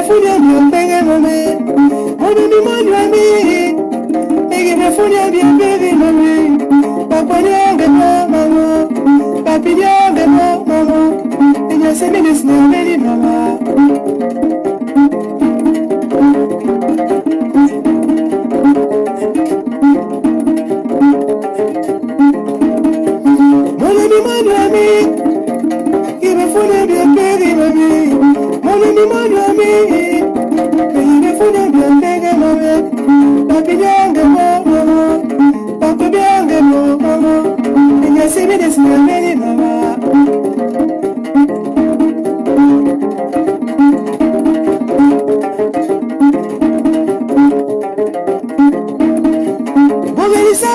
fouille bien, pégé, mamé. Mon ami, et me fouille bien, pégé, mamé. Papa, maman. Papi, maman. Et je sais, mais laisse maman. Mon ami, il me fouille bien, pégé, mamé. Mon ami, il me fouille bien, pégé, mamé. Papi, maman. Papi, maman. Et je sais, mais laisse maman.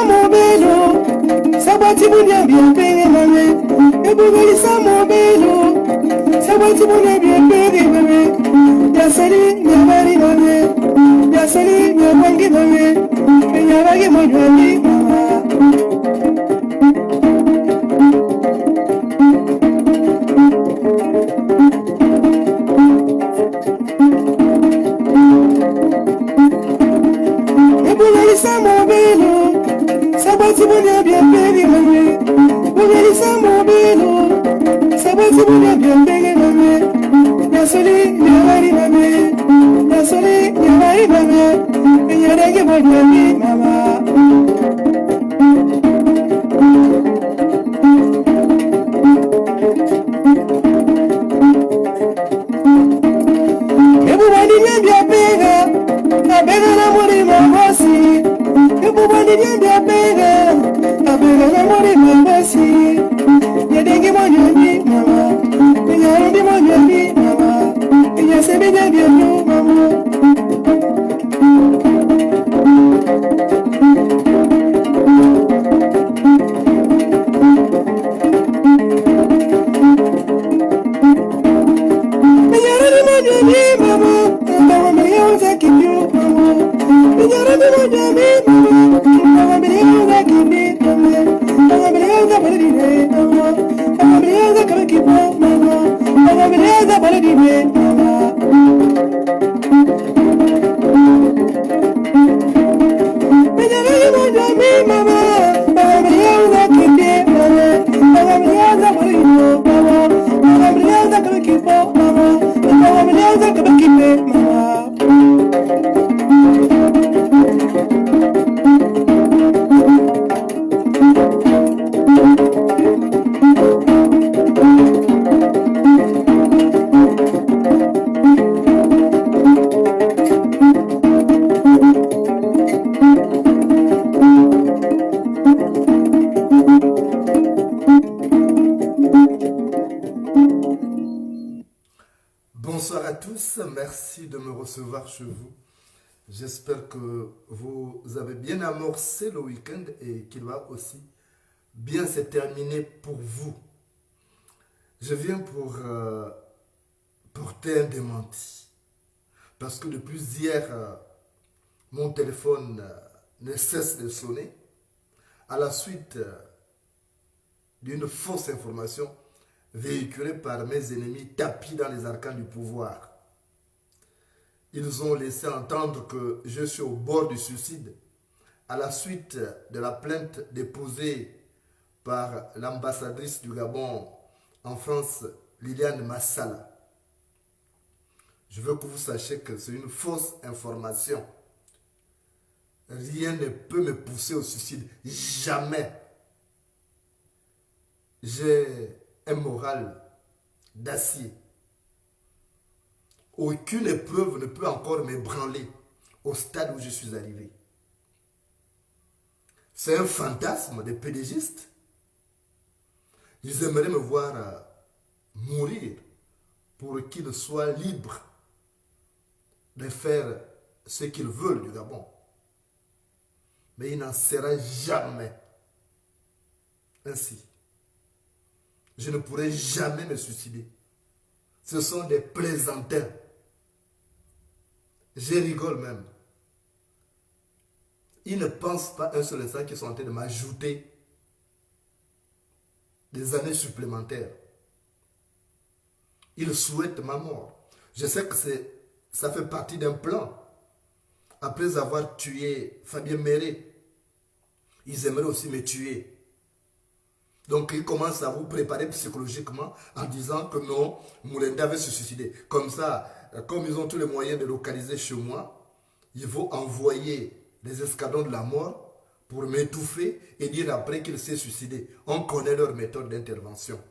Mon bélo, ça va bien payé, mamé. Et vous ça mon bélo, ça va bien payé, mamé. Y'a sali, y'a mari, mamé. Y'a sali, y'a mangi, mamé. Et y'a bagé, mon jolie, maman. Et vous ça mon bélo. Ça va bien payé, mamé. Vous ça mon bélo. Ça va bien payé, mamé. Y'a soli, y'a mari, mamé. Y'a soli, y'a mari, mamé. Et y'a reggae, mon jolie, maman. Et vous voyez bien payé. La belle l'amour de ma voici. Et vous voyez bien payé. La belle l'amour de ma voici. Y'a des guimons, maman. Et y'a un démon, maman. Et y'a ces bien, maman. Bonsoir à tous, merci de me recevoir chez vous. J'espère que vous avez bien amorcé le week-end et qu'il va aussi bien se terminer pour vous. Je viens pour porter un démenti. Parce que depuis hier, mon téléphone ne cesse de sonner à la suite d'une fausse information véhiculée par mes ennemis tapis dans les arcanes du pouvoir. Ils ont laissé entendre que je suis au bord du suicide à la suite de la plainte déposée par l'ambassadrice du Gabon en France, Liliane Massala. Je veux que vous sachiez que c'est une fausse information. Rien ne peut me pousser au suicide. Jamais. J'ai un moral d'acier. Aucune épreuve ne peut encore m'ébranler au stade où je suis arrivé. C'est un fantasme des pédégistes. Ils aimeraient me voir mourir pour qu'ils soient libres de faire ce qu'ils veulent du Gabon. Mais il n'en sera jamais ainsi. Je ne pourrai jamais me suicider. Ce sont des plaisantins. Je rigole même. Ils ne pensent pas un seul instant qu'ils sont en train de m'ajouter des années supplémentaires. Ils souhaitent ma mort. Je sais que c'est ça fait partie d'un plan. Après avoir tué Fabien Méré, ils aimeraient aussi me tuer. Donc ils commencent à vous préparer psychologiquement en disant que non, Moulenda va se suicider. Comme ça, comme ils ont tous les moyens de localiser chez moi, ils vont envoyer des escadrons de la mort pour m'étouffer et dire après qu'il s'est suicidé. On connaît leur méthode d'intervention.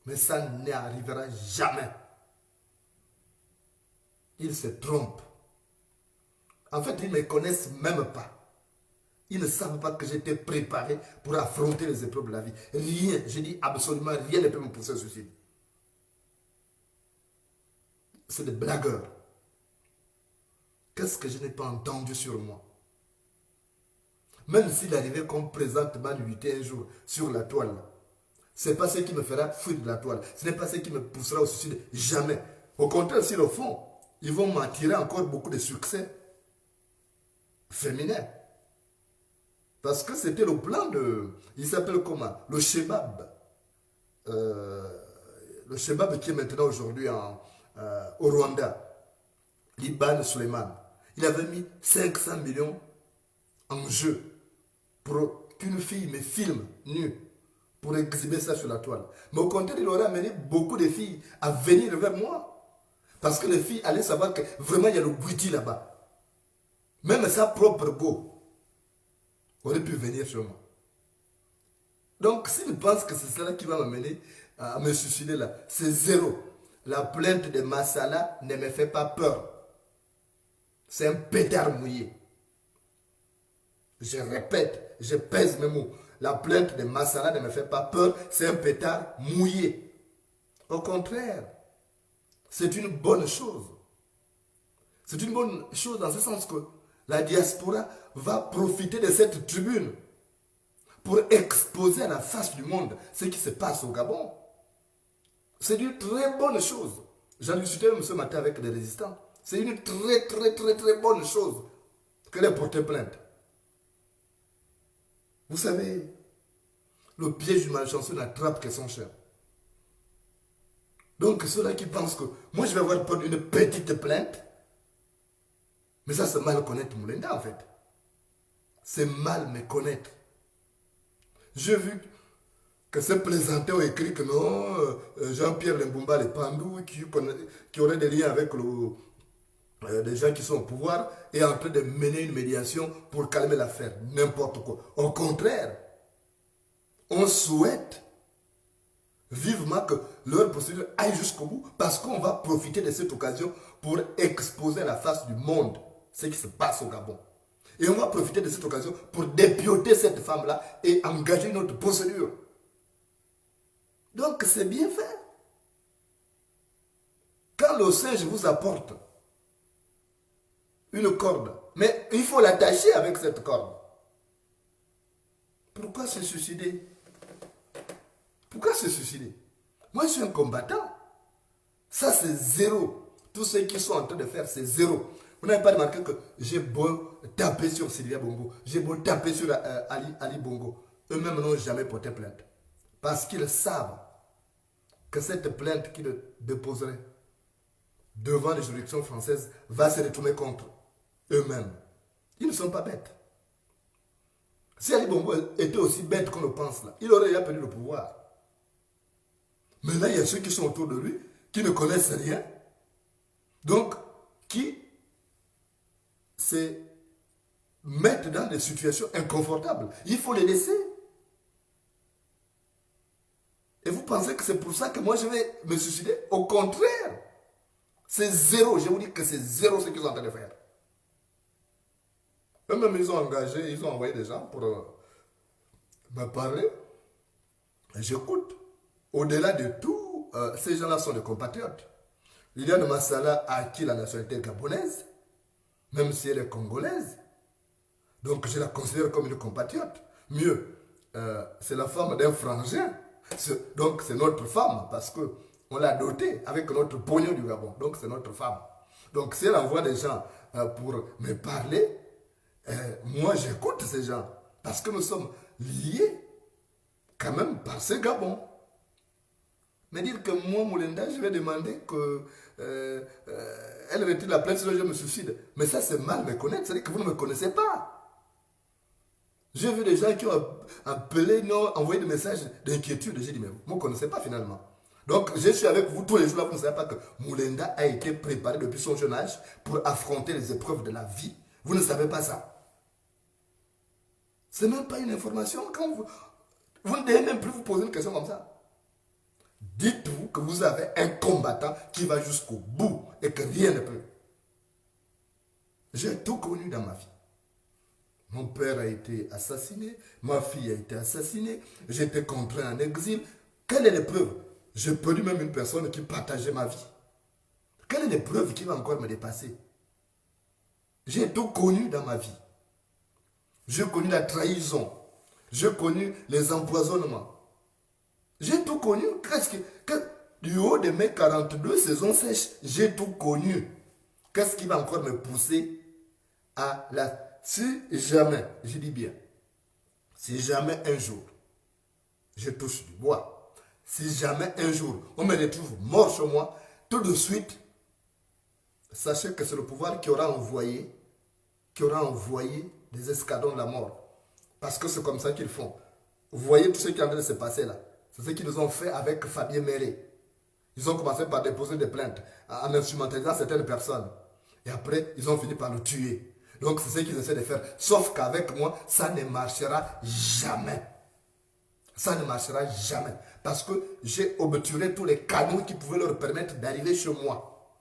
Mais ça n'arrivera jamais. Ils se trompent. En fait, ils ne me connaissent même pas. Ils ne savent pas que j'étais préparé pour affronter les épreuves de la vie. Rien, je dis absolument rien ne peut me pousser au suicide. C'est des blagueurs. Qu'est-ce que je n'ai pas entendu sur moi? Même s'il arrivait qu'on présente ma nullité un jour sur la toile, ce n'est pas ce qui me fera fuir de la toile. Ce n'est pas ce qui me poussera au suicide. Jamais. Au contraire, s'ils le font, ils vont m'attirer encore beaucoup de succès féminins. Parce que c'était le plan de... Il s'appelle comment? Le Shebab. Le Shebab qui est maintenant aujourd'hui au Rwanda. Liban Suleiman. Il avait mis 500 millions en jeu pour qu'une fille me filme nue pour exhiber ça sur la toile. Mais au contraire, il aurait amené beaucoup de filles à venir vers moi. Parce que les filles allaient savoir que vraiment il y a le bouti là-bas. Même sa propre go aurait pu venir sur moi. Donc s'il pense que c'est cela qui va m'amener à me suicider là, c'est zéro. La plainte de Massala ne me fait pas peur. C'est un pétard mouillé. Je répète, je pèse mes mots. La plainte de Massala ne me fait pas peur, c'est un pétard mouillé. Au contraire, c'est une bonne chose. C'est une bonne chose dans ce sens que la diaspora va profiter de cette tribune pour exposer à la face du monde ce qui se passe au Gabon. C'est une très bonne chose. J'en discutais même ce matin avec des résistants. C'est une très bonne chose que de porter plainte. Vous savez, le piège du malchanceux n'attrape que son cher. Donc ceux-là qui pensent que moi je vais avoir peur d'une petite plainte, mais ça c'est mal connaître Moulenda en fait. C'est mal me connaître. J'ai vu que ces plaisantins ont écrit que non, Jean-Pierre Lembumba le Pandou, qui aurait des liens avec des gens qui sont au pouvoir, est en train de mener une médiation pour calmer l'affaire. N'importe quoi. Au contraire, on souhaite vivement que leur procédure aille jusqu'au bout parce qu'on va profiter de cette occasion pour exposer à la face du monde ce qui se passe au Gabon. Et on va profiter de cette occasion pour dépioter cette femme-là et engager une autre procédure. Donc c'est bien fait. Quand le singe vous apporte une corde, mais il faut l'attacher avec cette corde. Pourquoi se suicider? Pourquoi se suicider? Moi je suis un combattant. Ça c'est zéro. Tous ceux qui sont en train de faire c'est zéro. Vous n'avez pas remarqué que j'ai beau taper sur Sylvia Bongo, j'ai beau taper sur Ali Bongo. Eux-mêmes n'ont jamais porté plainte. Parce qu'ils savent que cette plainte qu'ils déposeraient devant les juridictions françaises va se retourner contre eux-mêmes. Ils ne sont pas bêtes. Si Ali Bongo était aussi bête qu'on le pense là, il aurait déjà perdu le pouvoir. Mais là, il y a ceux qui sont autour de lui, qui ne connaissent rien, donc qui se mettent dans des situations inconfortables. Il faut les laisser. Et vous pensez que c'est pour ça que moi je vais me suicider? Au contraire, c'est zéro. Je vous dis que c'est zéro ce qu'ils sont en train de faire. Eux-mêmes, ils ont engagé, ils ont envoyé des gens pour me parler. J'écoute. Au-delà de tout, ces gens-là sont des compatriotes. Liliane Massala a acquis la nationalité gabonaise, même si elle est congolaise. Donc je la considère comme une compatriote. Mieux, c'est la femme d'un frangin. Donc c'est notre femme, parce qu'on l'a dotée avec notre pognon du Gabon. Donc c'est notre femme. Donc si elle envoie des gens pour me parler, moi j'écoute ces gens. Parce que nous sommes liés quand même par ce Gabon. Mais dire que moi, Moulenda, je vais demander que elle retire la plainte, sinon je me suicide. Mais ça, c'est mal me connaître. C'est-à-dire que vous ne me connaissez pas. J'ai vu des gens qui ont appelé, non, envoyé des messages d'inquiétude. J'ai dit, mais vous ne me connaissez pas finalement. Donc, je suis avec vous tous les jours là, vous ne savez pas que Moulenda a été préparé depuis son jeune âge pour affronter les épreuves de la vie. Vous ne savez pas ça. Ce n'est même pas une information. Quand vous ne devez même plus vous poser une question comme ça. Dites-vous que vous avez un combattant qui va jusqu'au bout et que rien ne peut. J'ai tout connu dans ma vie. Mon père a été assassiné, ma fille a été assassinée, j'ai été contraint en exil. Quelle est l'épreuve? J'ai perdu même une personne qui partageait ma vie. Quelle est l'épreuve qui va encore me dépasser? J'ai tout connu dans ma vie. J'ai connu la trahison. J'ai connu les empoisonnements. J'ai tout connu. Du haut de mes 42 saisons sèches, j'ai tout connu. Qu'est-ce qui va encore me pousser à la... Si jamais, je dis bien, si jamais un jour, je touche du bois, si jamais un jour, on me retrouve mort chez moi, tout de suite, sachez que c'est le pouvoir qui aura envoyé des escadrons de la mort. Parce que c'est comme ça qu'ils font. Vous voyez tout ce qui est en train de se passer là. C'est ce qu'ils ont fait avec Fabien Méré. Ils ont commencé par déposer des plaintes en instrumentalisant certaines personnes. Et après, ils ont fini par le tuer. Donc, c'est ce qu'ils essaient de faire. Sauf qu'avec moi, ça ne marchera jamais. Ça ne marchera jamais. Parce que j'ai obturé tous les canaux qui pouvaient leur permettre d'arriver chez moi.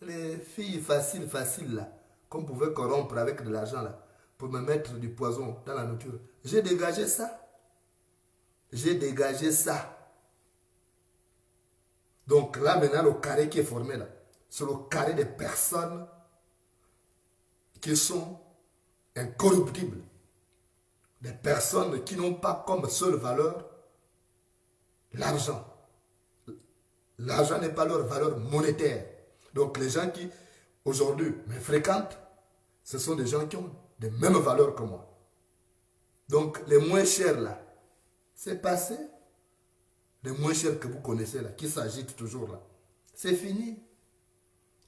Les filles faciles là, qu'on pouvait corrompre avec de l'argent là, pour me mettre du poison dans la nourriture. J'ai dégagé ça. J'ai dégagé ça. Donc là, maintenant, le carré qui est formé là, c'est le carré des personnes qui sont incorruptibles. Des personnes qui n'ont pas comme seule valeur l'argent. L'argent n'est pas leur valeur monétaire. Donc les gens qui aujourd'hui me fréquentent, ce sont des gens qui ont des mêmes valeurs que moi. Donc les moins chers là, c'est passé. Les moins chers que vous connaissez là, qui s'agitent toujours là, c'est fini.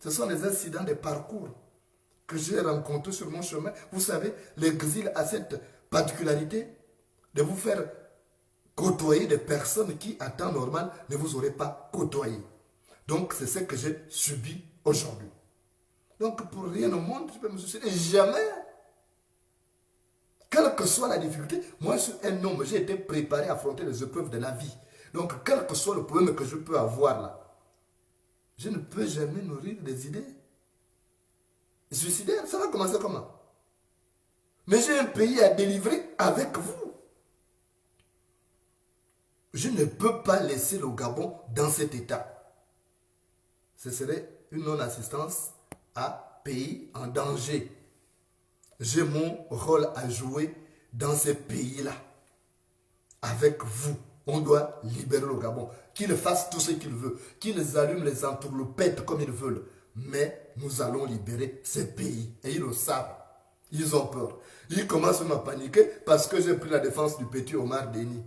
Ce sont les incidents de parcours que j'ai rencontrés sur mon chemin. Vous savez, l'exil a cette particularité de vous faire côtoyer des personnes qui, à temps normal, ne vous auraient pas côtoyé. Donc, c'est ce que j'ai subi aujourd'hui. Donc, pour rien au monde, je peux me soucier. Et jamais, quelle que soit la difficulté, moi, je suis un homme, j'ai été préparé à affronter les épreuves de la vie. Donc, quel que soit le problème que je peux avoir là, je ne peux jamais nourrir des idées suicidaires. Ça va commencer comment? Mais j'ai un pays à délivrer avec vous. Je ne peux pas laisser le Gabon dans cet état. Ce serait une non-assistance à pays en danger. J'ai mon rôle à jouer dans ces pays-là. Avec vous. On doit libérer le Gabon. Qu'ils fassent tout ce qu'ils veulent. Qu'ils allument les entourloupettes comme ils veulent. Mais nous allons libérer ces pays. Et ils le savent. Ils ont peur. Ils commencent à paniquer parce que j'ai pris la défense du petit Omar Denis.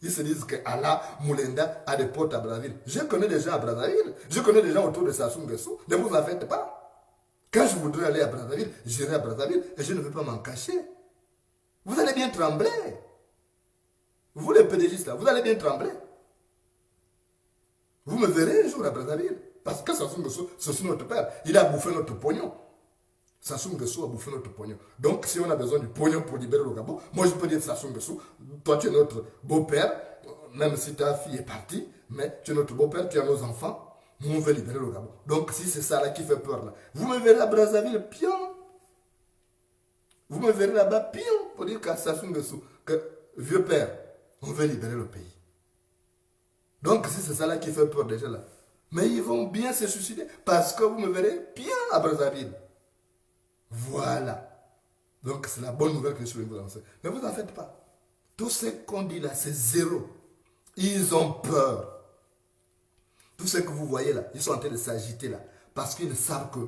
Ils se disent que Allah Moulenda a des portes à Brazzaville. Je connais des gens à Brazzaville. Je connais des gens autour de Sassou Nguesso. Ne vous en faites pas. Quand je voudrais aller à Brazzaville, j'irai à Brazzaville et je ne veux pas m'en cacher. Vous allez bien trembler. Vous les pédégistes là, vous allez bien trembler. Vous me verrez un jour à Brazzaville. Parce que Sassou Nguesso, c'est notre père. Il a bouffé notre pognon. Sassou Nguesso a bouffé notre pognon. Donc, si on a besoin du pognon pour libérer le Gabon, moi je peux dire Sassou Nguesso, toi tu es notre beau-père, même si ta fille est partie, mais tu es notre beau-père, tu as nos enfants, nous on veut libérer le Gabon. Donc, si c'est ça là qui fait peur là, vous me verrez à Brazzaville, pion. Vous me verrez là-bas, pion, pour dire qu'à Sassou Nguesso, que vieux père, on veut libérer le pays. Donc, si c'est ça là qui fait peur déjà là, mais ils vont bien se suicider parce que vous me verrez bien à Brazzaville. Voilà. Donc, c'est la bonne nouvelle que je suis vous lancer. Ne vous en faites pas. Tout ce qu'on dit là, c'est zéro. Ils ont peur. Tout ce que vous voyez là, ils sont en train de s'agiter là. Parce qu'ils savent que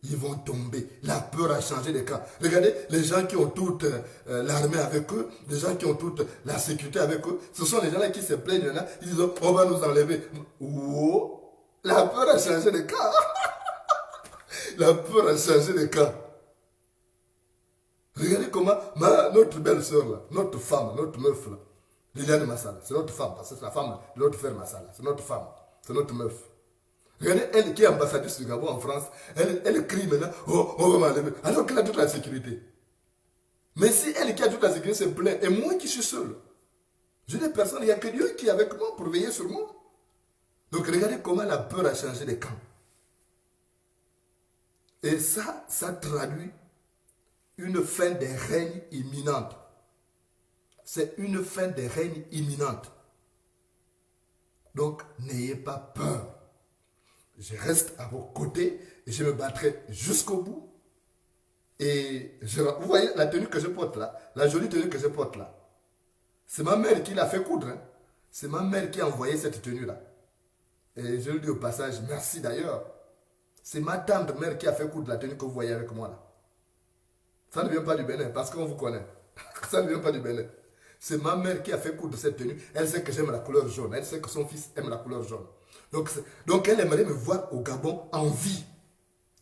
ils vont tomber. La peur a changé les camps. Regardez, les gens qui ont toute l'armée avec eux, les gens qui ont toute la sécurité avec eux, ce sont les gens là qui se plaignent là, ils disent on va nous enlever. Oh, la peur a changé les camps. La peur a changé les camps. Regardez comment notre belle soeur là, notre femme, notre meuf là, Liliane Massala, c'est notre femme, parce que c'est la femme de l'autre frère Massala, c'est notre femme, c'est notre meuf. Regardez, elle qui est ambassadrice du Gabon en France, elle crie maintenant, oh, on va m'enlever, alors qu'elle a toute la sécurité. Mais si elle qui a toute la sécurité se plaît, et moi qui suis seul, je n'ai personne, il n'y a que Dieu qui est avec moi pour veiller sur moi. Donc regardez comment la peur a changé les camps. Et ça traduit une fin des règnes imminente. C'est une fin des règnes imminente. Donc, n'ayez pas peur. Je reste à vos côtés et je me battrai jusqu'au bout. Et vous voyez la tenue que je porte là, la jolie tenue que je porte là. C'est ma mère qui l'a fait coudre. Hein. C'est ma mère qui a envoyé cette tenue là. Et je lui dis au passage, merci d'ailleurs. C'est ma tante mère qui a fait coudre la tenue que vous voyez avec moi là. Ça ne vient pas du Bénin parce qu'on vous connaît. Ça ne vient pas du Bénin. C'est ma mère qui a fait coudre cette tenue. Elle sait que j'aime la couleur jaune. Elle sait que son fils aime la couleur jaune. Donc elle aimerait me voir au Gabon en vie.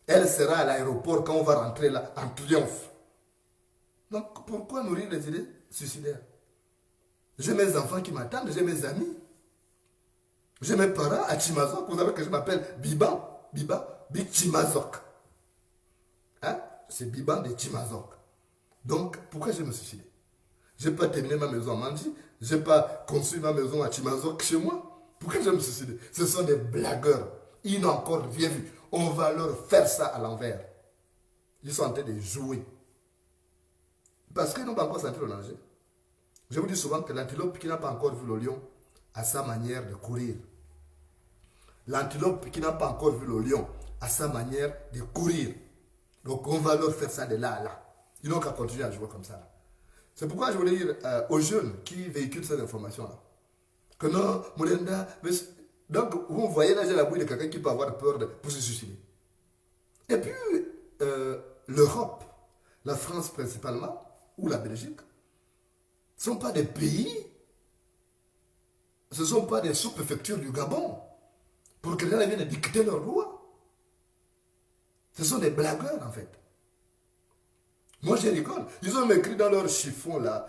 Elle sera à l'aéroport quand on va rentrer là en triomphe. Donc pourquoi nourrir les idées suicidaires? J'ai mes enfants qui m'attendent, j'ai mes amis. J'ai mes parents à Chimazok. Vous savez que je m'appelle Biba, Big Chimazok. Hein? C'est Biban de Chimazok. Donc, pourquoi je me suis suicidé? Je n'ai pas terminé ma maison à Mandi. Je n'ai pas construit ma maison à Chimazok chez moi. Pourquoi je me suis suicidé? Ce sont des blagueurs. Ils n'ont encore rien vu. On va leur faire ça à l'envers. Ils sont en train de jouer. Parce qu'ils n'ont pas encore senti le danger. Je vous dis souvent que l'antilope qui n'a pas encore vu le lion a sa manière de courir. L'antilope qui n'a pas encore vu le lion a sa manière de courir. Donc on va leur faire ça de là à là. Ils n'ont qu'à continuer à jouer comme ça. C'est pourquoi je voulais dire aux jeunes qui véhiculent cette information-là, que non, Moulenda... Donc vous voyez là, j'ai la bouille de quelqu'un qui peut avoir peur pour se suicider. Et puis, l'Europe, la France principalement, ou la Belgique, ne sont pas des pays, ce ne sont pas des sous-préfectures du Gabon, pour que quelqu'un vienne dicter leurs lois. Ce sont des blagueurs, en fait. Moi, je rigole. Ils ont écrit dans leur chiffon, là,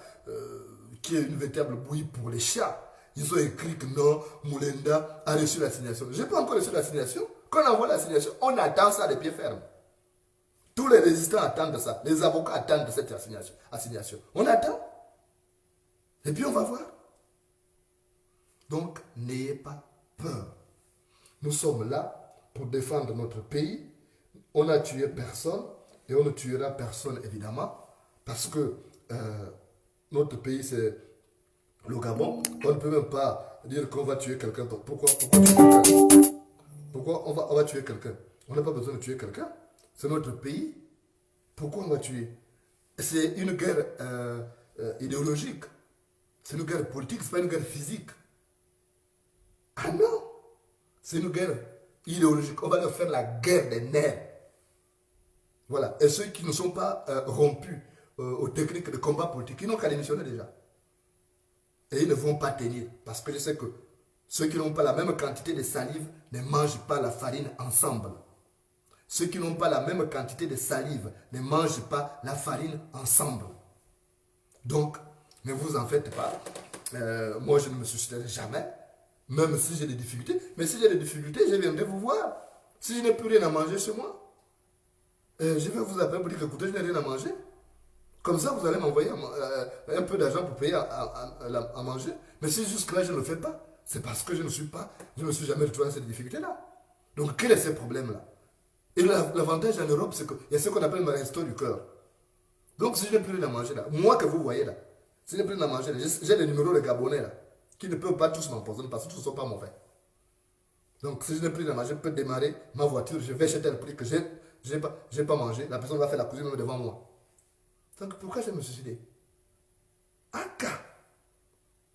qui est une véritable bouillie pour les chats. Ils ont écrit que non, Moulenda a reçu l'assignation. Je n'ai pas encore reçu l'assignation. Quand on envoie l'assignation, on attend ça de pied ferme. Tous les résistants attendent ça. Les avocats attendent cette assignation. On attend. Et puis, on va voir. Donc, n'ayez pas peur. Nous sommes là pour défendre notre pays. On n'a tué personne et on ne tuera personne évidemment parce que notre pays c'est le Gabon. On ne peut même pas dire qu'on va tuer quelqu'un. Pourquoi tuer quelqu'un? Pourquoi on va tuer quelqu'un? On n'a pas besoin de tuer quelqu'un. C'est notre pays. Pourquoi on va tuer? C'est une guerre idéologique. C'est une guerre politique, ce n'est pas une guerre physique. Ah non! C'est une guerre idéologique. On va leur faire la guerre des nerfs. Voilà. Et ceux qui ne sont pas rompus aux techniques de combat politique, ils n'ont qu'à démissionner déjà. Et ils ne vont pas tenir. Parce que je sais que ceux qui n'ont pas la même quantité de salive ne mangent pas la farine ensemble. Ceux qui n'ont pas la même quantité de salive ne mangent pas la farine ensemble. Donc, ne vous en faites pas. Moi, je ne me suiciderai jamais. Même si j'ai des difficultés. Mais si j'ai des difficultés, je viendrai vous voir. Si je n'ai plus rien à manger chez moi, je vais vous appeler pour dire que écoutez, je n'ai rien à manger. Comme ça, vous allez m'envoyer un peu d'argent pour payer à manger. Mais si jusque-là, je ne le fais pas, c'est parce que je ne me suis jamais retrouvé dans cette difficulté-là. Donc, quel est ce problème-là? Et l'avantage en Europe, c'est qu'il y a ce qu'on appelle le resto du cœur. Donc, si je n'ai plus rien à manger là, moi que vous voyez là, si je n'ai plus rien à manger là, j'ai les numéros de Gabonais là, qui ne peuvent pas tous m'empoisonner parce que tous ne sont pas mauvais. Donc, si je n'ai plus rien à manger, je peux démarrer ma voiture, je vais chez tel prix que je n'ai pas mangé, la personne va faire la cuisine même devant moi. Donc, pourquoi je me suis suicidé? Aka,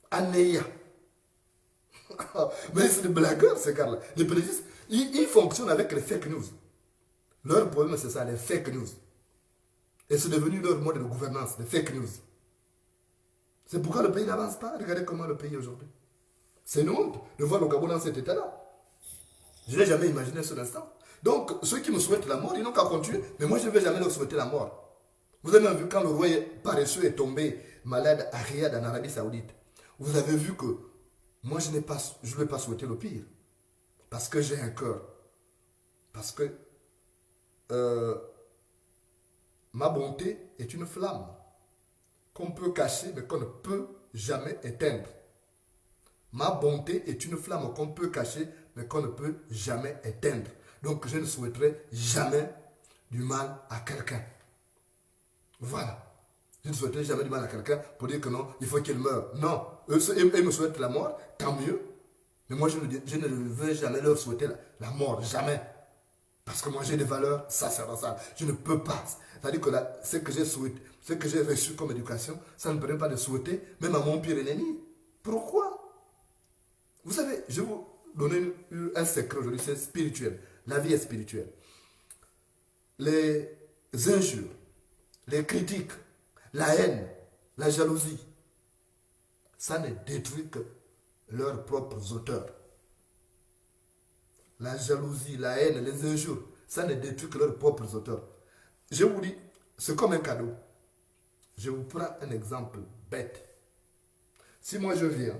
Anéa. Mais c'est des blagueurs, ces gars-là. Les politistes, ils fonctionnent avec les fake news. Leur problème, c'est ça, les fake news. Et c'est devenu leur mode de gouvernance, les fake news. C'est pourquoi le pays n'avance pas. Regardez comment le pays est aujourd'hui. C'est une honte de voir le Gabon dans cet état-là. Je n'ai jamais imaginé ce instant. Donc, ceux qui me souhaitent la mort, ils n'ont qu'à continuer. Mais moi, je ne vais jamais leur souhaiter la mort. Vous avez même vu quand le roi paresseux est tombé malade à Riyad, en Arabie Saoudite. Vous avez vu que moi, je ne vais pas souhaiter le pire. Parce que j'ai un cœur. Parce que ma bonté est une flamme qu'on peut cacher, mais qu'on ne peut jamais éteindre. Ma bonté est une flamme qu'on peut cacher, mais qu'on ne peut jamais éteindre. Donc, je ne souhaiterai jamais du mal à quelqu'un. Voilà. Je ne souhaiterai jamais du mal à quelqu'un pour dire que non, il faut qu'il meure. Non. Eux me souhaitent la mort, tant mieux. Mais moi, je ne veux jamais leur souhaiter la mort. Jamais. Parce que moi, j'ai des valeurs sacerdotales. Je ne peux pas. C'est-à-dire que là, ce que j'ai reçu comme éducation, ça ne me permet pas de souhaiter, même à mon pire ennemi. Pourquoi? Vous savez, je vais vous donner un secret aujourd'hui, c'est spirituel. La vie est spirituelle. Les injures, les critiques, la haine, la jalousie, ça ne détruit que leurs propres auteurs. La jalousie, la haine, les injures, ça ne détruit que leurs propres auteurs. Je vous dis, c'est comme un cadeau. Je vous prends un exemple bête. Si moi je viens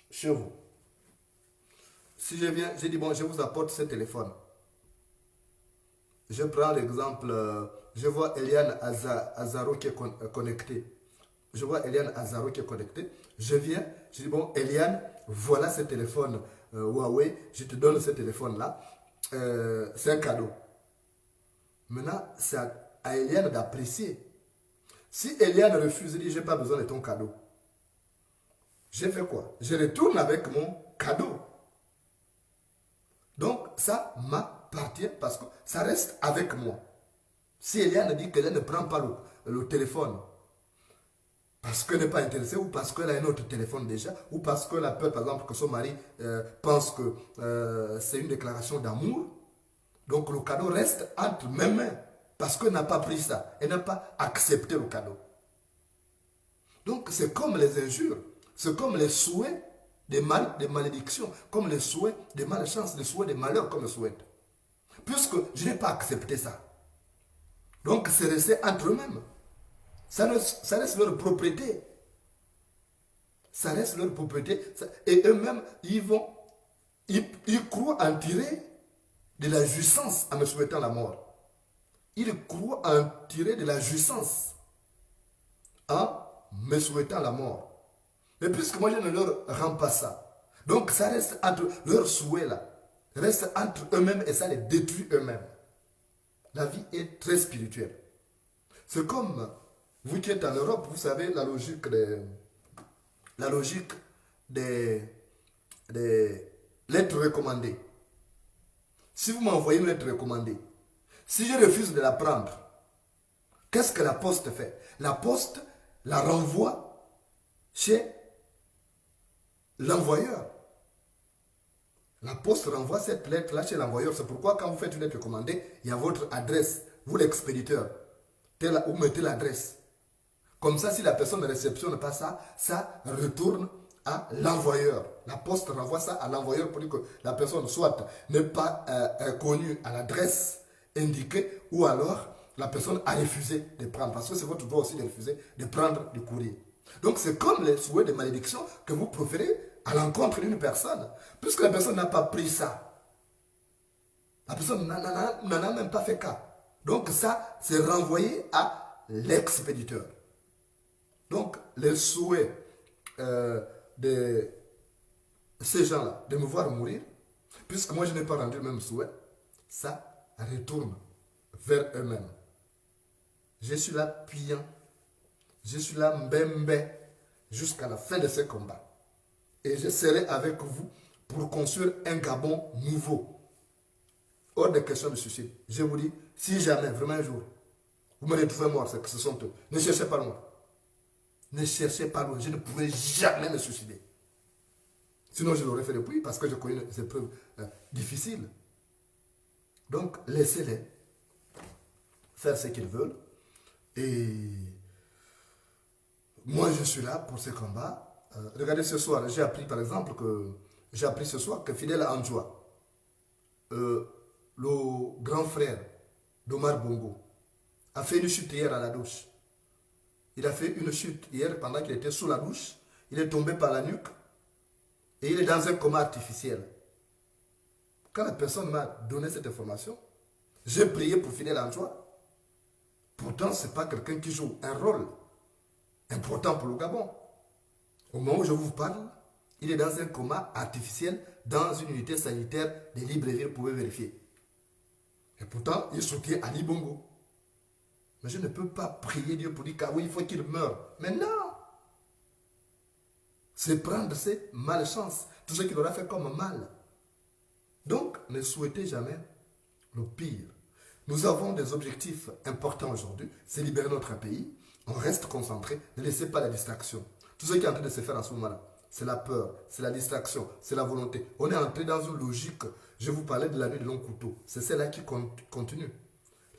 chez vous, si je viens, je dis bon, je vous apporte ce téléphone. Je prends l'exemple, je vois Eliane Azaro qui est connectée. Je vois Eliane Azaro qui est connectée. Je viens, je dis bon, Eliane, voilà ce téléphone Huawei, je te donne ce téléphone-là. C'est un cadeau. Maintenant, c'est à Eliane d'apprécier. Si Eliane refuse, elle dit, je n'ai pas besoin de ton cadeau. J'ai fait quoi? Je retourne avec mon cadeau. Donc, ça m'appartient parce que ça reste avec moi. Si Eliane dit qu'elle ne prend pas le téléphone parce qu'elle n'est pas intéressée ou parce qu'elle a un autre téléphone déjà ou parce qu'elle a peur, par exemple, que son mari pense que c'est une déclaration d'amour, donc le cadeau reste entre mes mains parce qu'elle n'a pas pris ça. Elle n'a pas accepté le cadeau. Donc, c'est comme les injures, c'est comme les souhaits des malédictions, comme les souhaits des malchances, les souhaits des malheurs qu'on me souhaite. Puisque je n'ai pas accepté ça. Donc c'est resté entre eux-mêmes. Ça reste leur propriété. Ça reste leur propriété. Et eux-mêmes, ils croient en tirer de la jouissance en me souhaitant la mort. Ils croient en tirer de la jouissance en me souhaitant la mort. Mais puisque moi je ne leur rends pas ça, donc ça reste entre leurs souhaits là, reste entre eux-mêmes et ça les détruit eux-mêmes. La vie est très spirituelle. C'est comme vous qui êtes en Europe, vous savez la logique des lettres recommandées. Si vous m'envoyez une lettre recommandée, si je refuse de la prendre, qu'est-ce que la poste fait? La poste la renvoie chez l'envoyeur. La poste renvoie cette lettre-là chez l'envoyeur. C'est pourquoi quand vous faites une lettre recommandée, il y a votre adresse, vous l'expéditeur. Vous mettez l'adresse. Comme ça, si la personne ne réceptionne pas ça, ça retourne à l'envoyeur. La poste renvoie ça à l'envoyeur pour dire que la personne soit n'est pas connue à l'adresse indiquée ou alors la personne a refusé de prendre. Parce que c'est votre droit aussi de refuser de prendre du courrier. Donc c'est comme les souhaits de malédiction que vous proférez à l'encontre d'une personne. Puisque la personne n'a pas pris ça. La personne n'en a même pas fait cas. Donc ça, c'est renvoyé à l'expéditeur. Donc les souhaits de ces gens-là, de me voir mourir, puisque moi je n'ai pas rendu le même souhait, ça retourne vers eux-mêmes. Je suis là pliant, je suis là mbembe jusqu'à la fin de ce combat. Et je serai avec vous pour construire un Gabon nouveau. Hors de question de suicide. Je vous dis, si jamais, vraiment un jour, vous me retrouvez mort, c'est que ce sont eux. Ne cherchez pas loin. Ne cherchez pas loin. Je ne pourrai jamais me suicider. Sinon, je l'aurais fait depuis parce que je connais des épreuves difficiles. Donc, laissez-les faire ce qu'ils veulent. Et moi, je suis là pour ce combat. Regardez ce soir, j'ai appris par exemple que Fidel Anjoua, le grand frère d'Omar Bongo, a fait une chute hier à la douche. Il a fait une chute hier pendant qu'il était sous la douche. Il est tombé par la nuque et il est dans un coma artificiel. Quand la personne m'a donné cette information, j'ai prié pour Fidel Anjoua. Pourtant, ce n'est pas quelqu'un qui joue un rôle important pour le Gabon. Au moment où je vous parle, il est dans un coma artificiel dans une unité sanitaire de Libreville, vous pouvez vérifier. Et pourtant, il soutient Ali Bongo. Mais je ne peux pas prier Dieu pour dire que oui, il faut qu'il meure. Mais non! C'est prendre ses malchances, tout ce qu'il aura fait comme mal. Donc, ne souhaitez jamais le pire. Nous avons des objectifs importants aujourd'hui, c'est libérer notre pays. On reste concentré, ne laissez pas la distraction. Tout ce qui est en train de se faire en ce moment-là, c'est la peur, c'est la distraction, c'est la volonté. On est entré dans une logique, je vous parlais de la nuit de long couteau, c'est celle-là qui continue.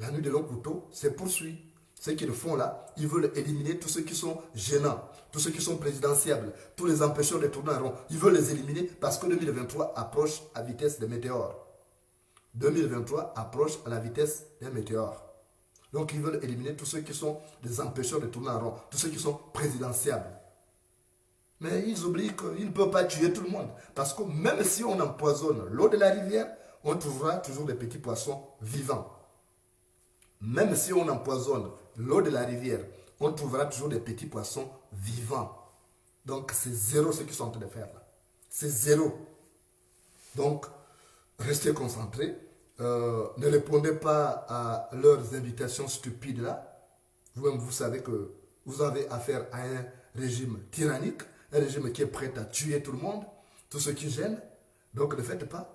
La nuit de long couteau se poursuit. Ce qu'ils font là, ils veulent éliminer tous ceux qui sont gênants, tous ceux qui sont présidentiables, tous les empêcheurs de tourner en rond. Ils veulent les éliminer parce que 2023 approche à vitesse de météore. 2023 approche à la vitesse d'un météore. Donc ils veulent éliminer tous ceux qui sont des empêcheurs de tourner en rond, tous ceux qui sont présidentiables. Mais ils oublient qu'ils ne peuvent pas tuer tout le monde. Parce que même si on empoisonne l'eau de la rivière, on trouvera toujours des petits poissons vivants. Même si on empoisonne l'eau de la rivière, on trouvera toujours des petits poissons vivants. Donc c'est zéro ce qu'ils sont en train de faire là. C'est zéro. Donc, restez concentrés. Ne répondez pas à leurs invitations stupides là. Vous-même, vous savez que vous avez affaire à un régime tyrannique, un régime qui est prêt à tuer tout le monde, tous ceux qui gênent. Donc ne faites pas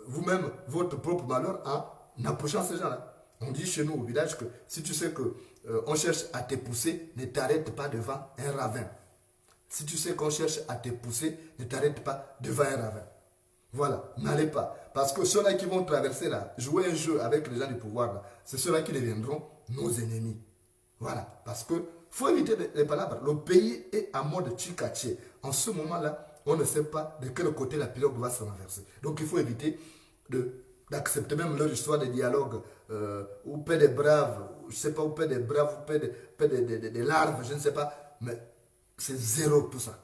vous-même votre propre malheur en approchant ces gens-là. On dit chez nous au village que si tu sais qu'on cherche à te pousser, ne t'arrête pas devant un ravin. Si tu sais qu'on cherche à te pousser, ne t'arrête pas devant un ravin. Voilà, n'allez pas. Parce que ceux-là qui vont traverser là, jouer un jeu avec les gens du pouvoir, c'est ceux-là qui deviendront nos ennemis. Voilà, parce que faut éviter les palabres. Le pays est en mode tchikache. En ce moment-là, on ne sait pas de quel côté la pirogue va se renverser. Donc il faut éviter d'accepter même leur histoire de dialogue, ou paix des braves, je ne sais pas, ou paix des braves, ou paix des larves, je ne sais pas. Mais c'est zéro tout ça.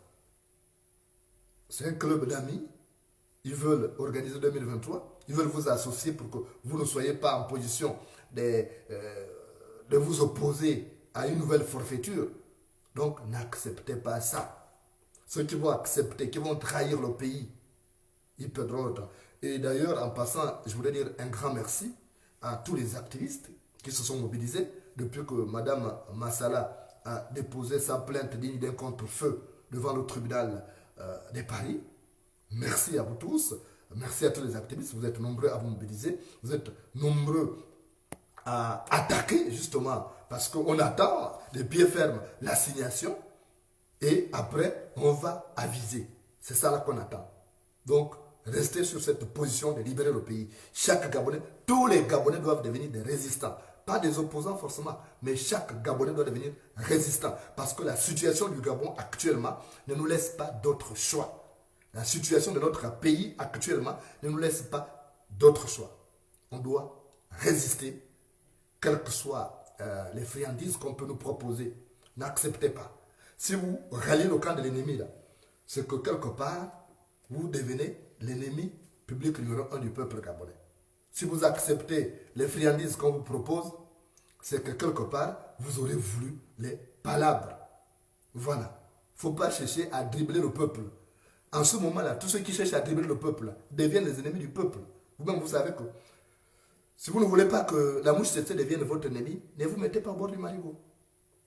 C'est un club d'amis. Ils veulent organiser 2023. Ils veulent vous associer pour que vous ne soyez pas en position de vous opposer à une nouvelle forfaiture. Donc, n'acceptez pas ça. Ceux qui vont accepter, qui vont trahir le pays, ils perdront le temps. Et d'ailleurs, en passant, je voulais dire un grand merci à tous les activistes qui se sont mobilisés depuis que Mme Massala a déposé sa plainte digne d'un contre-feu devant le tribunal de Paris. Merci à vous tous. Merci à tous les activistes. Vous êtes nombreux à vous mobiliser. Vous êtes nombreux à attaquer, justement, parce qu'on attend de pied ferme l'assignation et après, on va aviser. C'est ça là qu'on attend. Donc, restez sur cette position de libérer le pays. Chaque Gabonais, tous les Gabonais doivent devenir des résistants. Pas des opposants forcément, mais chaque Gabonais doit devenir résistant. Parce que la situation du Gabon actuellement ne nous laisse pas d'autre choix. La situation de notre pays actuellement ne nous laisse pas d'autre choix. On doit résister, quelles que soient les friandises qu'on peut nous proposer. N'acceptez pas. Si vous ralliez le camp de l'ennemi, c'est que quelque part, vous devenez l'ennemi public numéro 1 du peuple gabonais. Si vous acceptez les friandises qu'on vous propose, c'est que quelque part, vous aurez voulu les palabres. Voilà. Il ne faut pas chercher à dribbler le peuple. En ce moment-là, tous ceux qui cherchent à dribbler le peuple deviennent les ennemis du peuple. Vous-même, vous savez que si vous ne voulez pas que la mouche tsetse devienne votre ennemi, ne vous mettez pas au bord du marigot.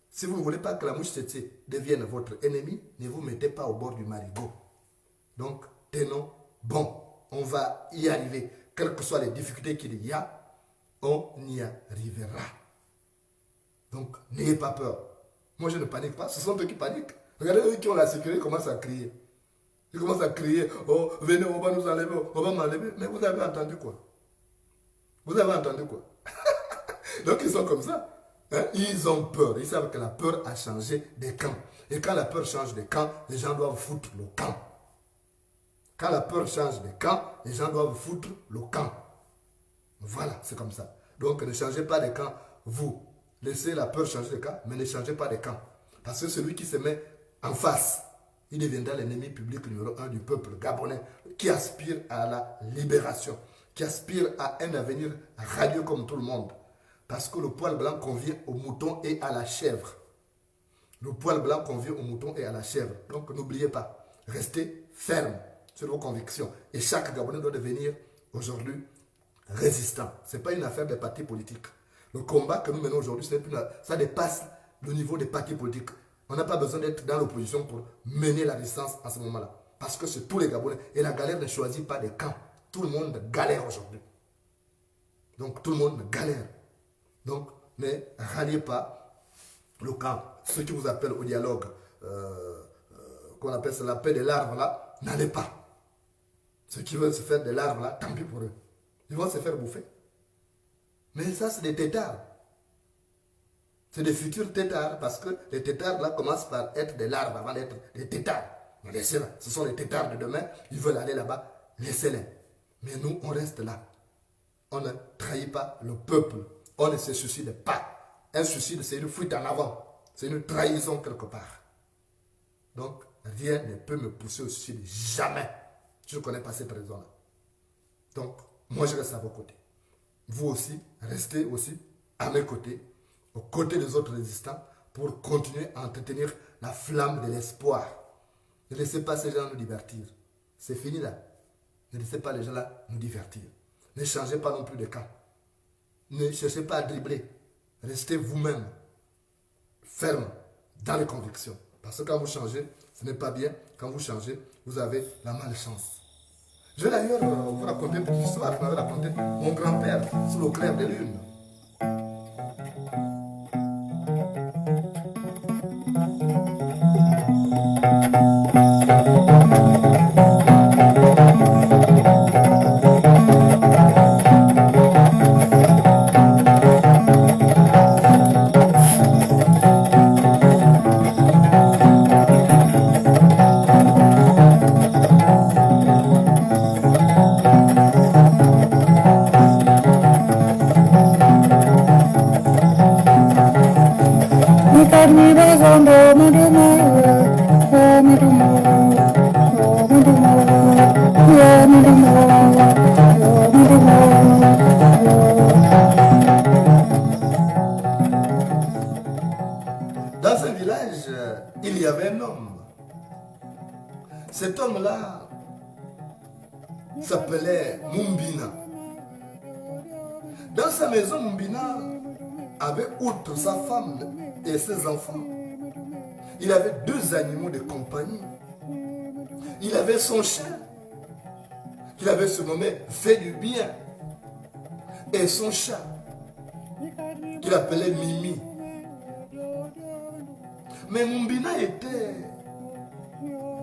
Si vous ne voulez pas que la mouche tsetse devienne votre ennemi, ne vous mettez pas au bord du marigot. Donc, tenons bon. On va y arriver. Quelles que soient les difficultés qu'il y a, on y arrivera. Donc, n'ayez pas peur. Moi, je ne panique pas. Ce sont eux qui paniquent. Regardez eux qui ont la sécurité, commencent à crier. Ils commencent à crier, oh, venez, on va nous enlever, on va m'enlever. Mais vous avez entendu quoi? Vous avez entendu quoi? Donc ils sont comme ça. Hein? Ils ont peur. Ils savent que la peur a changé des camps. Et quand la peur change de camp, les gens doivent foutre le camp. Quand la peur change de camp, les gens doivent foutre le camp. Voilà, c'est comme ça. Donc ne changez pas de camp, vous. Laissez la peur changer de camp, mais ne changez pas de camp. Parce que celui qui se met en face, il deviendra l'ennemi public numéro 1 du peuple gabonais qui aspire à la libération, qui aspire à un avenir radieux comme tout le monde. Parce que le poil blanc convient au mouton et à la chèvre. Le poil blanc convient au mouton et à la chèvre. Donc n'oubliez pas, restez ferme sur vos convictions. Et chaque Gabonais doit devenir aujourd'hui résistant. Ce n'est pas une affaire des partis politiques. Le combat que nous menons aujourd'hui, ça dépasse le niveau des partis politiques. On n'a pas besoin d'être dans l'opposition pour mener la résistance à ce moment-là. Parce que c'est tous les Gabonais. Et la galère ne choisit pas des camps. Tout le monde galère aujourd'hui. Donc tout le monde galère. Donc ne ralliez pas le camp. Ceux qui vous appellent au dialogue, qu'on appelle ça la paix des larves là, n'allez pas. Ceux qui veulent se faire des larves là, tant pis pour eux. Ils vont se faire bouffer. Mais ça, c'est des têtards. C'est des futurs têtards parce que les têtards là commencent par être des larves avant d'être des têtards. Mais laissez-les. Ce sont les têtards de demain. Ils veulent aller là-bas. Laissez-les. Mais nous, on reste là. On ne trahit pas le peuple. On ne se suicide pas. Un suicide, c'est une fuite en avant. C'est une trahison quelque part. Donc, rien ne peut me pousser au suicide. Jamais. Je ne connais pas cette raison-là. Donc, moi, je reste à vos côtés. Vous aussi, restez aussi à mes côtés, aux côtés des autres résistants, pour continuer à entretenir la flamme de l'espoir. Ne laissez pas ces gens nous divertir. C'est fini là. Ne laissez pas les gens là nous divertir. Ne changez pas non plus de camp. Ne cherchez pas à dribbler. Restez vous-même ferme dans les convictions. Parce que quand vous changez, ce n'est pas bien. Quand vous changez, vous avez la malchance. Je vais d'ailleurs vous raconter une petite histoire que m'avait raconté mon grand-père sous le clair de lune. Dans ce village, il y avait un homme. Cet homme-là s'appelait Mumbina. Dans sa maison, Mumbina avait, outre sa femme et ses enfants, il avait 2 animaux de compagnie. Il avait son chien, qu'il avait surnommé Fait du bien, et son chat, qu'il appelait Mimi. Mais Mumbina était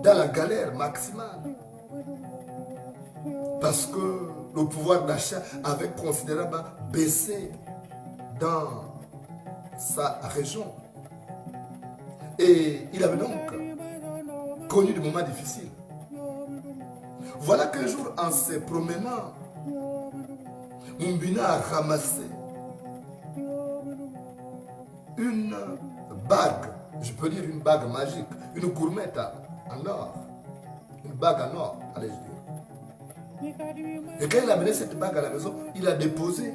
dans la galère maximale. Parce que le pouvoir d'achat avait considérablement baissé dans sa région. Et il avait donc connu des moments difficiles. Voilà qu'un jour, en se promenant, Mumbina a ramassé une bague, je peux dire une bague magique, une gourmette en or. Une bague en or, allez-je dire. Et quand il a amené cette bague à la maison, il l'a déposée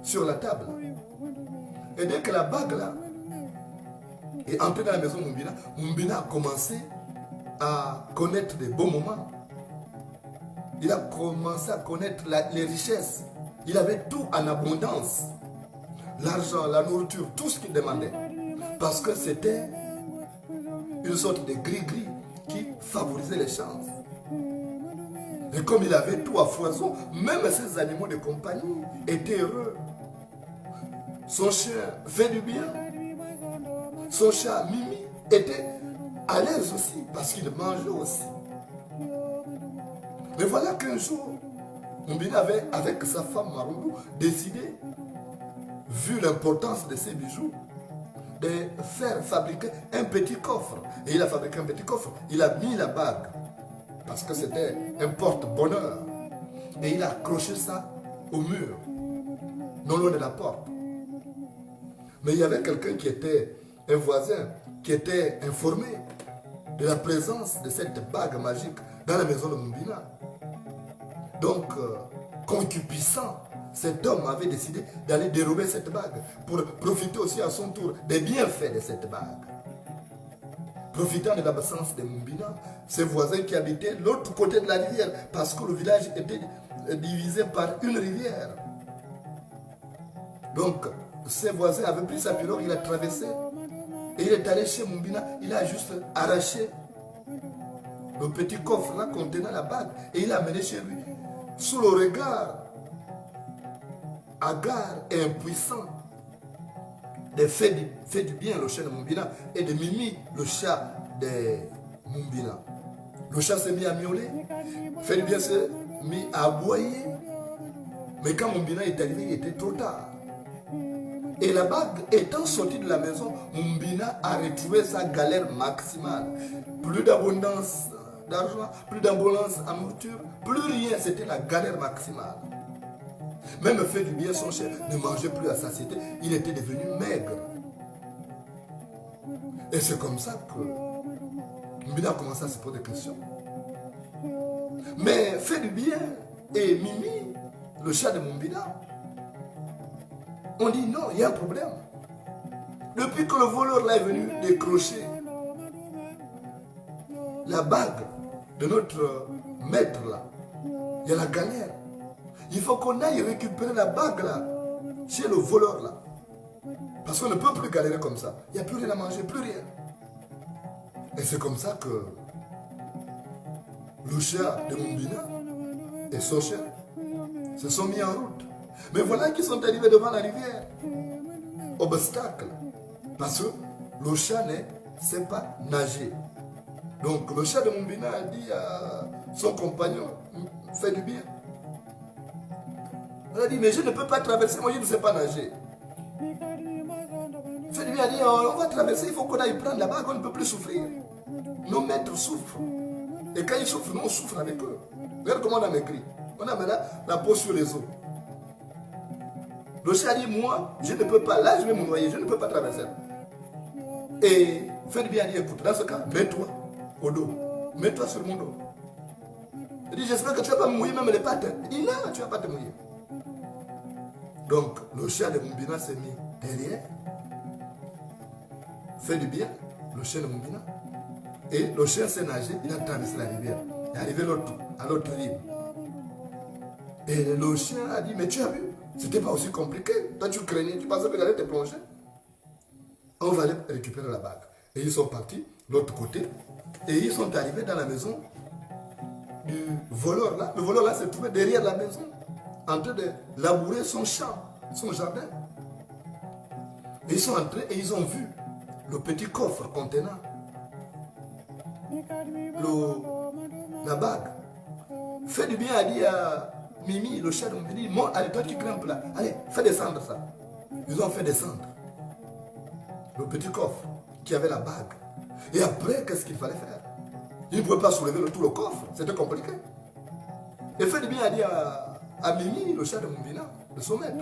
sur la table. Et dès que la bague là est entrée dans la maison de Mumbina, Mumbina a commencé à connaître des beaux moments. Il a commencé à connaître les richesses. Il avait tout en abondance. L'argent, la nourriture, tout ce qu'il demandait. Parce que c'était une sorte de gris-gris qui favorisait les chances. Et comme il avait tout à foison, même ses animaux de compagnie étaient heureux. Son chien fait du bien. Son chat Mimi était à l'aise aussi parce qu'il mangeait aussi. Mais voilà qu'un jour, Mumbina avait, avec sa femme Marungu, décidé, vu l'importance de ces bijoux, de faire fabriquer un petit coffre. Et il a fabriqué un petit coffre. Il a mis la bague, parce que c'était un porte-bonheur. Et il a accroché ça au mur, non loin de la porte. Mais il y avait quelqu'un qui était un voisin, qui était informé de la présence de cette bague magique dans la maison de Mumbina. Donc, concupiscent, cet homme avait décidé d'aller dérober cette bague pour profiter aussi à son tour des bienfaits de cette bague. Profitant de l'absence de Mumbina, ses voisins qui habitaient l'autre côté de la rivière, parce que le village était divisé par une rivière. Donc, ses voisins avaient pris sa pirogue, il a traversé, et il est allé chez Mumbina, il a juste arraché le petit coffre là contenant la bague, et il l'a amené chez lui, sous le regard hagard et impuissant de fait du bien, le chat de Mumbina, et de Mimi, le chat de Mumbina. Le chat s'est mis à miauler, fait du bien s'est mis à aboyer. Mais quand Mumbina est arrivé, il était trop tard. Et la bague étant sortie de la maison, Mumbina a retrouvé sa galère maximale. Plus d'abondance d'argent, plus d'abondance en nourriture, plus rien, c'était la galère maximale. Même fait du bien, son chef ne mangeait plus à satiété, il était devenu maigre. Et c'est comme ça que Mumbina a commencé à se poser des questions. Mais fait du bien et Mimi, le chat de Mumbina, on dit non, il y a un problème. Depuis que le voleur là est venu décrocher la bague de notre maître là, il y a la galère. Il faut qu'on aille récupérer la bague là, chez le voleur là. Parce qu'on ne peut plus galérer comme ça. Il n'y a plus rien à manger, plus rien. Et c'est comme ça que le chat de Mumbina et son chien se sont mis en route. Mais voilà qu'ils sont arrivés devant la rivière. Obstacle. Parce que le chat ne sait pas nager. Donc le chat de Mumbina a dit à son compagnon, fais du bien. Il a dit, mais je ne peux pas traverser, moi je ne sais pas nager. Fais du bien, a dit, on va traverser, il faut qu'on aille prendre la bague, on ne peut plus souffrir. Nos maîtres souffrent. Et quand ils souffrent, nous on souffre avec eux. Regarde comment on a maigri. On a maintenant la peau sur les os. Le chat dit, moi, je ne peux pas, là je vais me noyer, je ne peux pas traverser. Et fais bien, dit, écoute, dans ce cas, mets-toi au dos, mets-toi sur mon dos. Il dit, j'espère que tu ne vas pas me mouiller même les pattes. Il dit, non, tu ne vas pas te mouiller. Donc, le chat de Mumbina s'est mis derrière, fait du bien, le chien de Mumbina, et le chien s'est nagé, il a traversé la rivière, il est arrivé à l'autre rive. Et le chien a dit, mais tu as vu, c'était pas aussi compliqué. Toi, tu craignais, tu pensais que j'allais te plonger. On va aller récupérer la bague. Et ils sont partis de l'autre côté. Et ils sont arrivés dans la maison du voleur là. Le voleur là s'est trouvé derrière la maison, en train de labourer son champ, son jardin. Et ils sont entrés et ils ont vu le petit coffre contenant la bague. Fais du bien, a dit à Mimi, le chat de Mumbina, dit, moi, allez, toi qui grimpes là, allez, fais descendre ça. Ils ont fait descendre le petit coffre qui avait la bague. Et après, qu'est-ce qu'il fallait faire? Ils ne pouvaient pas soulever tout le coffre, c'était compliqué. Et fait du bien, a dit à Mimi, le chat de Mumbina, de son maître,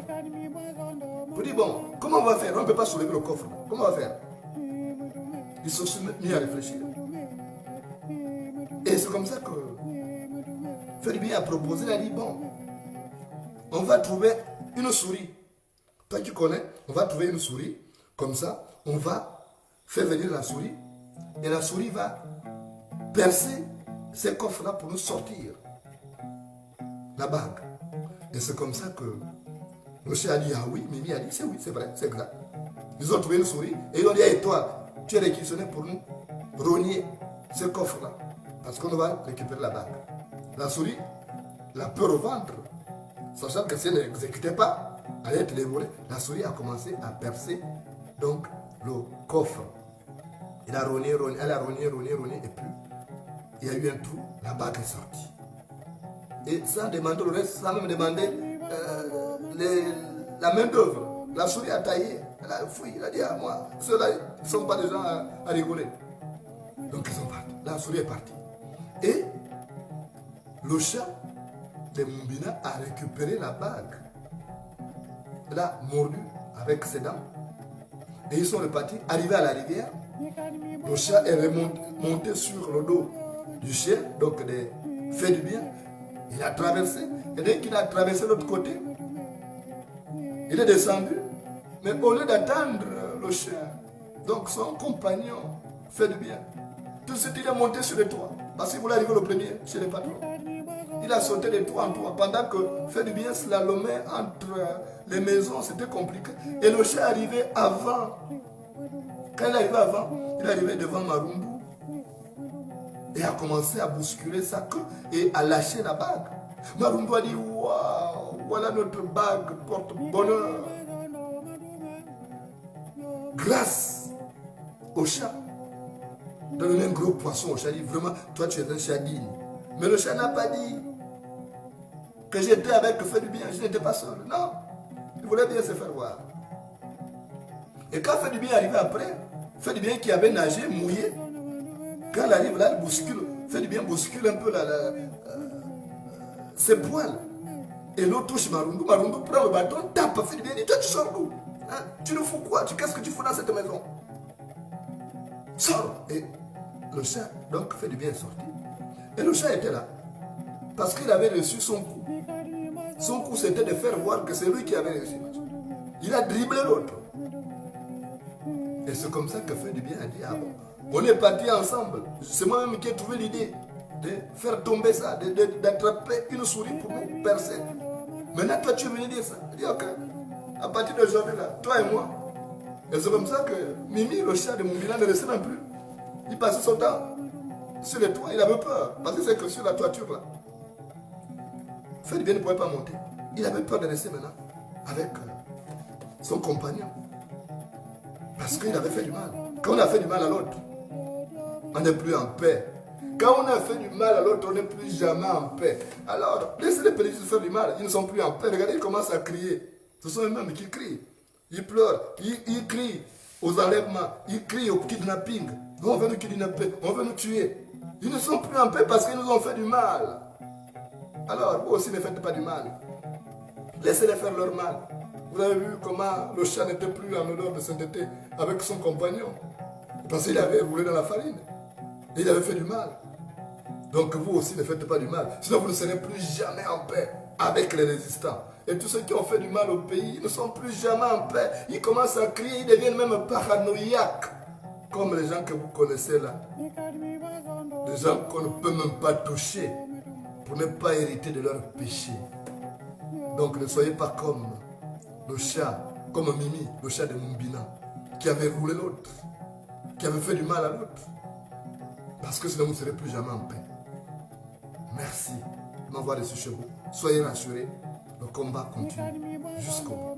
pour dire, bon, comment on va faire? On ne peut pas soulever le coffre. Comment on va faire? Ils se sont mis à réfléchir. Et c'est comme ça que Ferbi a proposé, il a dit, bon, on va trouver une souris. Toi qui connais, on va trouver une souris. Comme ça, on va faire venir la souris. Et la souris va percer ces coffres-là pour nous sortir la bague. Et c'est comme ça que le chien a dit, ah oui, Mimi a dit, c'est oui, c'est vrai, c'est exact. Ils ont trouvé une souris et ils ont dit, hey, toi, tu es réquisitionné pour nous rogner ce coffre-là. Parce qu'on va récupérer la bague. La souris, la peur au ventre, sachant que si elle n'exécutait pas, elle allait être dévorée. La souris a commencé à percer donc le coffre. Il a rogné, elle a rogné, et puis il y a eu un trou, la bague est sortie. Et sans demander le reste, sans même demander la main d'œuvre. La souris a taillé, elle a fouillé, elle a dit à moi, ceux-là ne sont pas des gens à rigoler. Donc ils sont partis, la souris est partie. Et le chat de Mumbina a récupéré la bague. Il a mordu avec ses dents. Et ils sont repartis, arrivés à la rivière. Le chat est monté sur le dos du chien, donc des faits du bien. Il a traversé. Et dès qu'il a traversé l'autre côté, il est descendu. Mais au lieu d'attendre le chien, donc son compagnon fait du bien, tout de suite il est monté sur le toit. Parce qu'il voulait arriver le premier chez les patrons. Il a sauté de toit en toit. Pendant que fait du bien slalomait entre les maisons, c'était compliqué. Et le chien arrivait avant. Quand il arrivait avant, il arrivait devant Marumbu et a commencé à bousculer sa queue et à lâcher la bague. Marumbu a dit, waouh, voilà notre bague porte bonheur. Grâce au chat. Donner un gros poisson au chat, dit vraiment, toi tu es un chat digne. Mais le chat n'a pas dit que j'étais avec Fait du bien, je n'étais pas seul. Non, il voulait bien se faire voir. Et quand Fait du bien arrivé après, Fait du bien qui avait nagé, mouillé, quand il arrive là, il bouscule, Fait du bien bouscule un peu ses poils. Et l'autre touche Marumbu, Marumbu prend le bâton, tape Fait du bien, dit toi tu sors d'où, hein? Tu nous fous quoi? Qu'est-ce que tu fous dans cette maison? Sors. Et le chat, donc Fait du bien est sorti. Et le chat était là. Parce qu'il avait reçu son coup. Son coup, c'était de faire voir que c'est lui qui avait reçu. Il a dribblé l'autre. Et c'est comme ça que Fait du bien a dit, ah bon, on est partis ensemble. C'est moi-même qui ai trouvé l'idée de faire tomber ça, d'attraper une souris pour nous percer. Maintenant, toi, tu es venu dire ça. Il dit, ok, à partir d'aujourd'hui, là, toi et moi. Et c'est comme ça que Mimi, le chat de Mumbina, ne restait même plus. Il passait son temps sur les toits, il avait peur. Parce que c'est que sur la toiture, là, Fait du bien ne pouvait pas monter. Il avait peur de rester maintenant avec son compagnon. Parce qu'il avait fait du mal. Quand on a fait du mal à l'autre, on n'est plus en paix. Quand on a fait du mal à l'autre, on n'est plus jamais en paix. Alors, laissez les pédophiles faire du mal. Ils ne sont plus en paix. Regardez, ils commencent à crier. Ce sont eux-mêmes qui crient. Ils pleurent. Ils crient aux enlèvements. Ils crient au kidnapping. On veut nous kidnapper. On veut nous tuer. Ils ne sont plus en paix parce qu'ils nous ont fait du mal. Alors, vous aussi ne faites pas du mal. Laissez-les faire leur mal. Vous avez vu comment le chat n'était plus en odeur de sainteté avec son compagnon. Parce qu'il avait roulé dans la farine. Et il avait fait du mal. Donc vous aussi ne faites pas du mal. Sinon vous ne serez plus jamais en paix avec les résistants. Et tous ceux qui ont fait du mal au pays ne sont plus jamais en paix. Ils commencent à crier, ils deviennent même paranoïaques. Comme les gens que vous connaissez là. Des gens qu'on ne peut même pas toucher pour ne pas hériter de leurs péchés. Donc ne soyez pas comme le chat, comme Mimi, le chat de Mumbina, qui avait roulé l'autre, qui avait fait du mal à l'autre. Parce que sinon vous ne serez plus jamais en paix. Merci de m'avoir reçu chez vous. Soyez rassurés, le combat continue jusqu'au bout.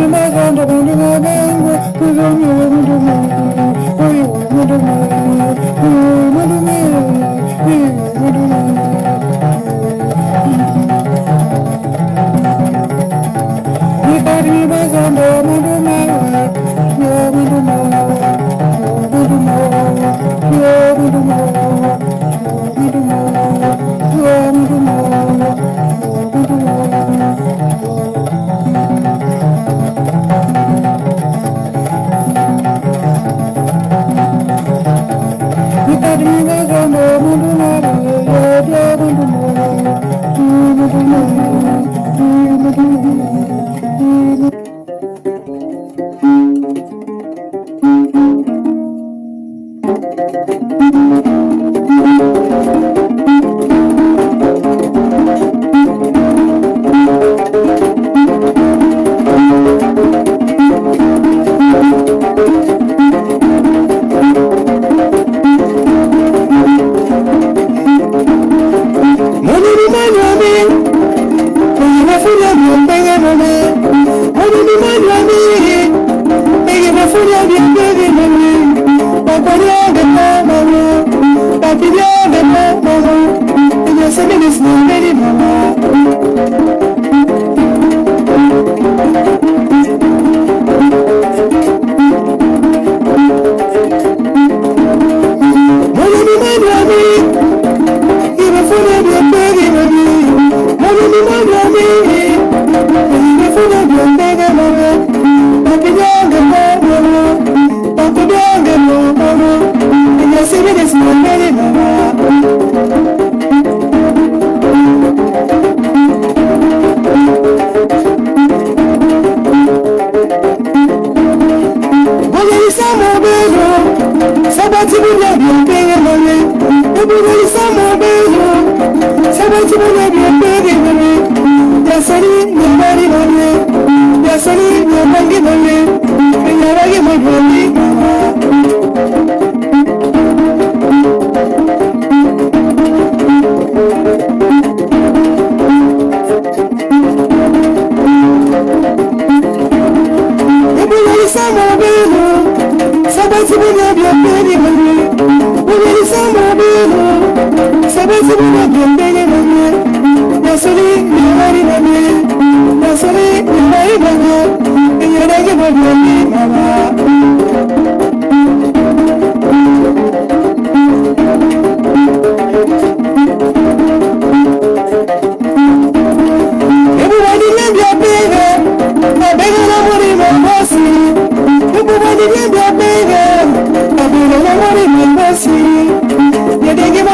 Maganda,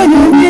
Everybody,